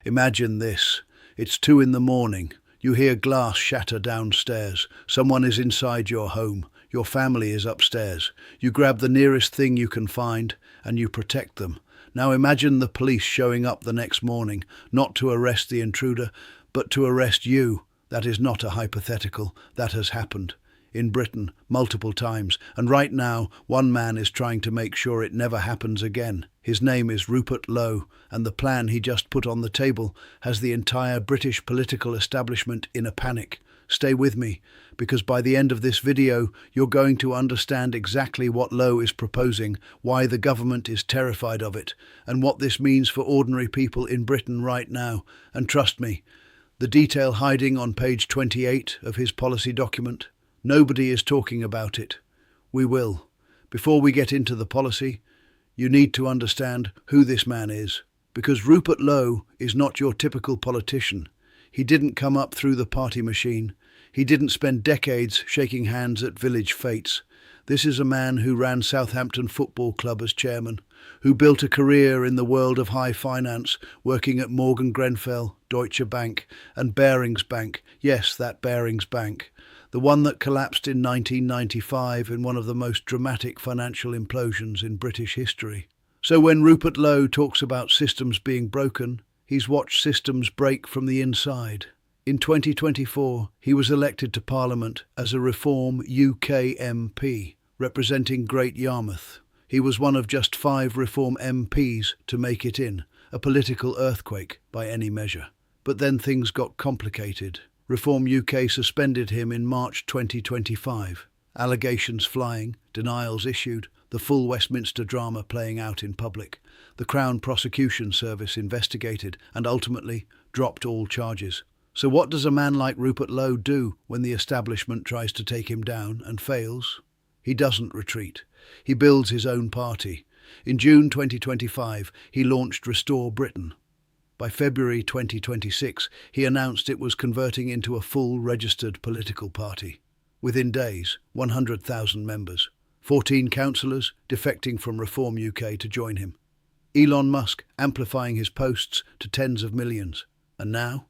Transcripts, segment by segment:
Imagine this. It's 2 in the morning. You hear glass shatter downstairs. Someone is inside your home. Your family is upstairs. You grab the nearest thing you can find and you protect them. Now imagine the police showing up the next morning, not to arrest the intruder, but to arrest you. That is not a hypothetical. That has happened. In Britain, multiple times, and right now, one man is trying to make sure it never happens again. His name is Rupert Lowe, and the plan he just put on the table has the entire British political establishment in a panic. Stay with me, because by the end of this video, you're going to understand exactly what Lowe is proposing, why the government is terrified of it, and what this means for ordinary people in Britain right now. And trust me, the detail hiding on page 28 of his policy document, nobody is talking about it. We will. Before we get into the policy, you need to understand who this man is, because Rupert Lowe is not your typical politician. He didn't come up through the party machine. He didn't spend decades shaking hands at village fetes. This is a man who ran Southampton Football Club as chairman, who built a career in the world of high finance, working at Morgan Grenfell, Deutsche Bank and Barings Bank. Yes, that Barings Bank. The one that collapsed in 1995 in one of the most dramatic financial implosions in British history. So when Rupert Lowe talks about systems being broken, he's watched systems break from the inside. In 2024, he was elected to Parliament as a Reform UK MP, representing Great Yarmouth. He was one of just 5 Reform MPs to make it in, a political earthquake by any measure. But then things got complicated. Reform UK suspended him in March 2025. Allegations flying, denials issued, the full Westminster drama playing out in public. The Crown Prosecution Service investigated and ultimately dropped all charges. So what does a man like Rupert Lowe do when the establishment tries to take him down and fails? He doesn't retreat. He builds his own party. In June 2025, he launched Restore Britain. By February 2026, he announced it was converting into a full registered political party. Within days, 100,000 members, 14 councillors defecting from Reform UK to join him. Elon Musk amplifying his posts to tens of millions. And now,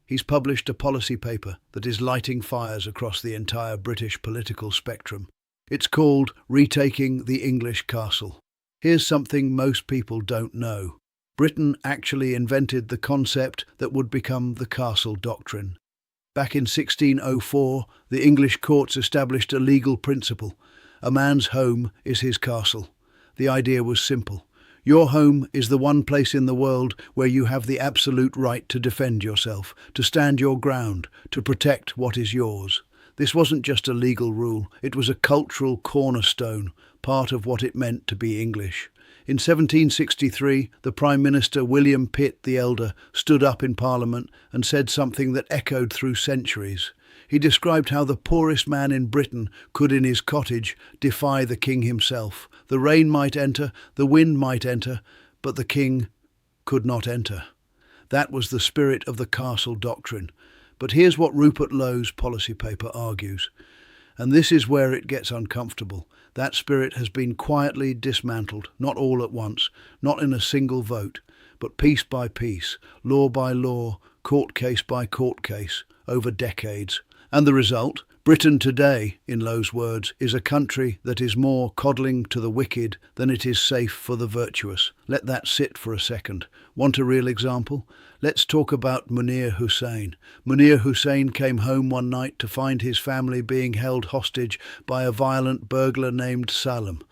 he's published a policy paper that is lighting fires across the entire British political spectrum. It's called Retaking the English Castle. Here's something most people don't know. Britain actually invented the concept that would become the Castle Doctrine. Back in 1604, the English courts established a legal principle. A man's home is his castle. The idea was simple. Your home is the one place in the world where you have the absolute right to defend yourself, to stand your ground, to protect what is yours. This wasn't just a legal rule, it was a cultural cornerstone, part of what it meant to be English. In 1763, the Prime Minister William Pitt the Elder stood up in Parliament and said something that echoed through centuries. He described how the poorest man in Britain could in his cottage defy the king himself. The rain might enter, the wind might enter, but the king could not enter. That was the spirit of the Castle Doctrine. But here's what Rupert Lowe's policy paper argues. And this is where it gets uncomfortable. That spirit has been quietly dismantled, not all at once, not in a single vote, but piece by piece, law by law, court case by court case, over decades. And the result? Britain today, in Lowe's words, is a country that is more coddling to the wicked than it is safe for the virtuous. Let that sit for a second. Want a real example? Let's talk about Munir Hussain. Munir Hussain came home one night to find his family being held hostage by a violent burglar named Salem.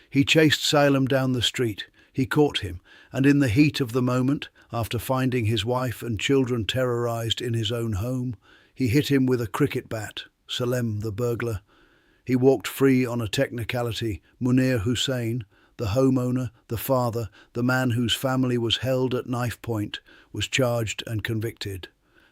He chased Salem down the street. He caught him, and in the heat of the moment, after finding his wife and children terrorised in his own home, he hit him with a cricket bat. Salem, the burglar. He walked free on a technicality. Munir Hussain, the homeowner, the father, the man whose family was held at knife point, was charged and convicted.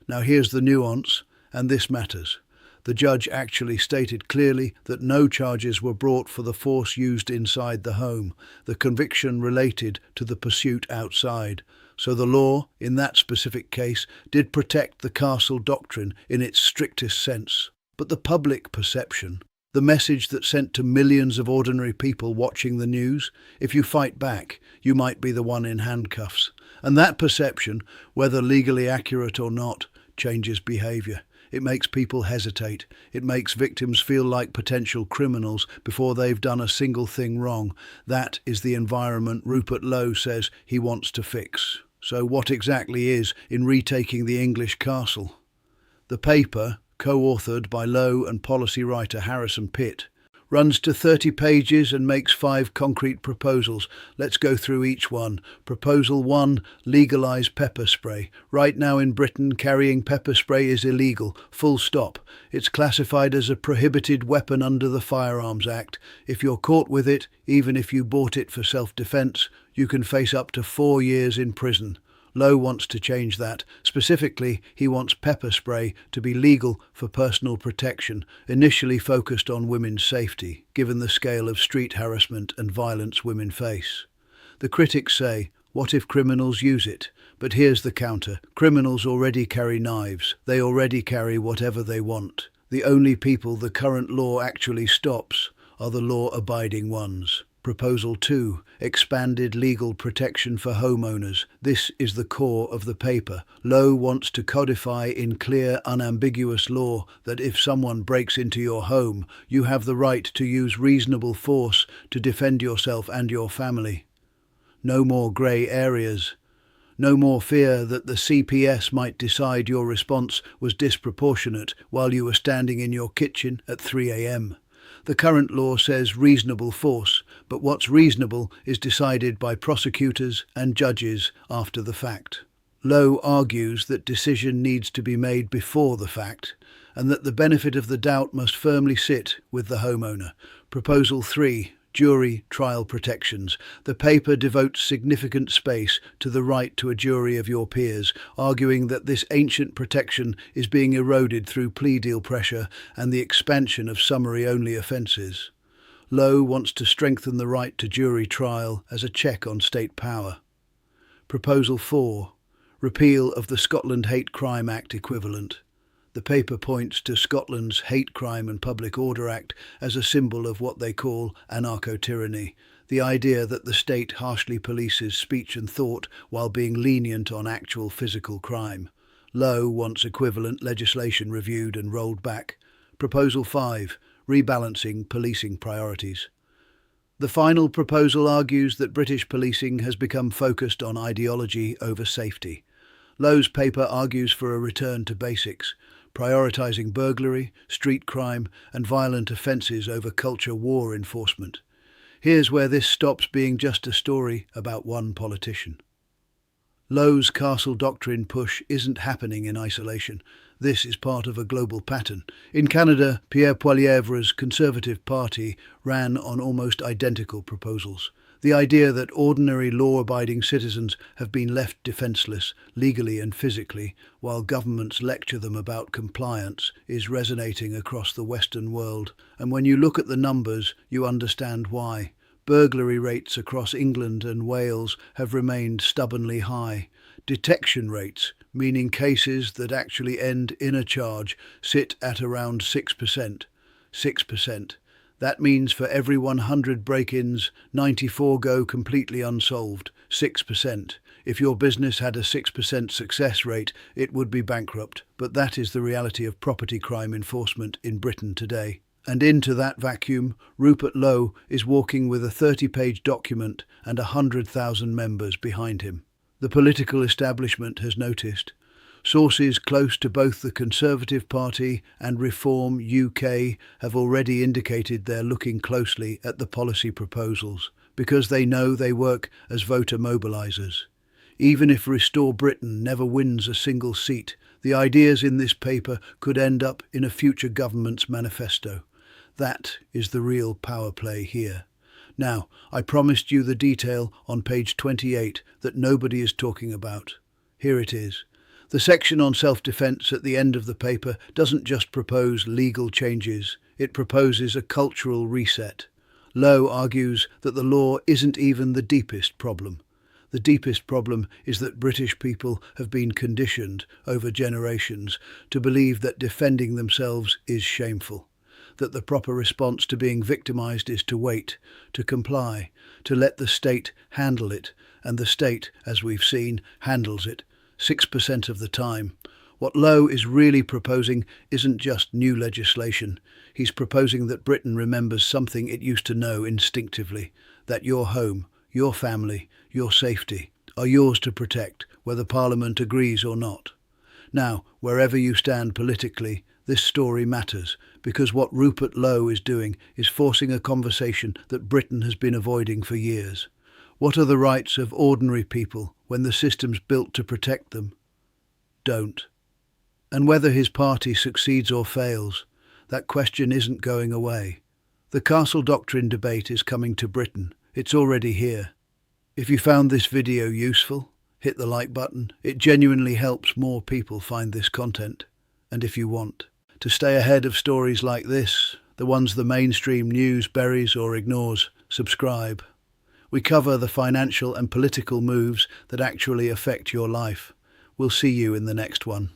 Now here's the nuance, and this matters. The judge actually stated clearly that no charges were brought for the force used inside the home. The conviction related to the pursuit outside. So the law, in that specific case, did protect the Castle Doctrine in its strictest sense. But the public perception, the message that sent to millions of ordinary people watching the news, if you fight back, you might be the one in handcuffs. And that perception, whether legally accurate or not, changes behaviour. It makes people hesitate. It makes victims feel like potential criminals before they've done a single thing wrong. That is the environment Rupert Lowe says he wants to fix. So what exactly is in Retaking the English Castle? The paper, co-authored by Lowe and policy writer Harrison Pitt, runs to 30 pages and makes 5 concrete proposals. Let's go through each one. Proposal 1, legalise pepper spray. Right now in Britain, carrying pepper spray is illegal, full stop. It's classified as a prohibited weapon under the Firearms Act. If you're caught with it, even if you bought it for self-defence, you can face up to 4 years in prison. Lowe wants to change that. Specifically, he wants pepper spray to be legal for personal protection, initially focused on women's safety, given the scale of street harassment and violence women face. The critics say, what if criminals use it? But here's the counter. Criminals already carry knives. They already carry whatever they want. The only people the current law actually stops are the law-abiding ones. Proposal 2, expanded legal protection for homeowners. This is the core of the paper. Lowe wants to codify in clear, unambiguous law that if someone breaks into your home, you have the right to use reasonable force to defend yourself and your family. No more grey areas. No more fear that the CPS might decide your response was disproportionate while you were standing in your kitchen at 3 a.m. The current law says reasonable force, but what's reasonable is decided by prosecutors and judges after the fact. Lowe argues that decision needs to be made before the fact, and that the benefit of the doubt must firmly sit with the homeowner. Proposal 3, jury trial protections. The paper devotes significant space to the right to a jury of your peers, arguing that this ancient protection is being eroded through plea deal pressure and the expansion of summary-only offences. Lowe wants to strengthen the right to jury trial as a check on state power. Proposal 4, repeal of the Scotland Hate Crime Act equivalent. The paper points to Scotland's Hate Crime and Public Order Act as a symbol of what they call anarcho-tyranny, the idea that the state harshly polices speech and thought while being lenient on actual physical crime. Lowe wants equivalent legislation reviewed and rolled back. Proposal 5, rebalancing policing priorities. The final proposal argues that British policing has become focused on ideology over safety. Lowe's paper argues for a return to basics, prioritising burglary, street crime and violent offences over culture war enforcement. Here's where this stops being just a story about one politician. Lowe's Castle Doctrine push isn't happening in isolation. This is part of a global pattern. In Canada, Pierre Poilievre's Conservative Party ran on almost identical proposals. The idea that ordinary law-abiding citizens have been left defenceless, legally and physically, while governments lecture them about compliance, is resonating across the Western world. And when you look at the numbers, you understand why. Burglary rates across England and Wales have remained stubbornly high. Detection rates, meaning cases that actually end in a charge, sit at around 6%. 6%. That means for every 100 break-ins, 94 go completely unsolved. 6%. If your business had a 6% success rate, it would be bankrupt. But that is the reality of property crime enforcement in Britain today. And into that vacuum, Rupert Lowe is walking with a 30-page document and 100,000 members behind him. The political establishment has noticed. Sources close to both the Conservative Party and Reform UK have already indicated they're looking closely at the policy proposals because they know they work as voter mobilisers. Even if Restore Britain never wins a single seat, the ideas in this paper could end up in a future government's manifesto. That is the real power play here. Now, I promised you the detail on page 28 that nobody is talking about. Here it is. The section on self-defence at the end of the paper doesn't just propose legal changes, it proposes a cultural reset. Lowe argues that the law isn't even the deepest problem. The deepest problem is that British people have been conditioned over generations to believe that defending themselves is shameful, that the proper response to being victimised is to wait, to comply, to let the state handle it, and the state, as we've seen, handles it 6% of the time. What Lowe is really proposing isn't just new legislation. He's proposing that Britain remembers something it used to know instinctively, that your home, your family, your safety are yours to protect, whether Parliament agrees or not. Now, wherever you stand politically, this story matters, because what Rupert Lowe is doing is forcing a conversation that Britain has been avoiding for years. What are the rights of ordinary people when the system's built to protect them don't? And whether his party succeeds or fails, that question isn't going away. The Castle Doctrine debate is coming to Britain. It's already here. If you found this video useful, hit the like button. It genuinely helps more people find this content. And if you want to stay ahead of stories like this, the ones the mainstream news buries or ignores, subscribe. We cover the financial and political moves that actually affect your life. We'll see you in the next one.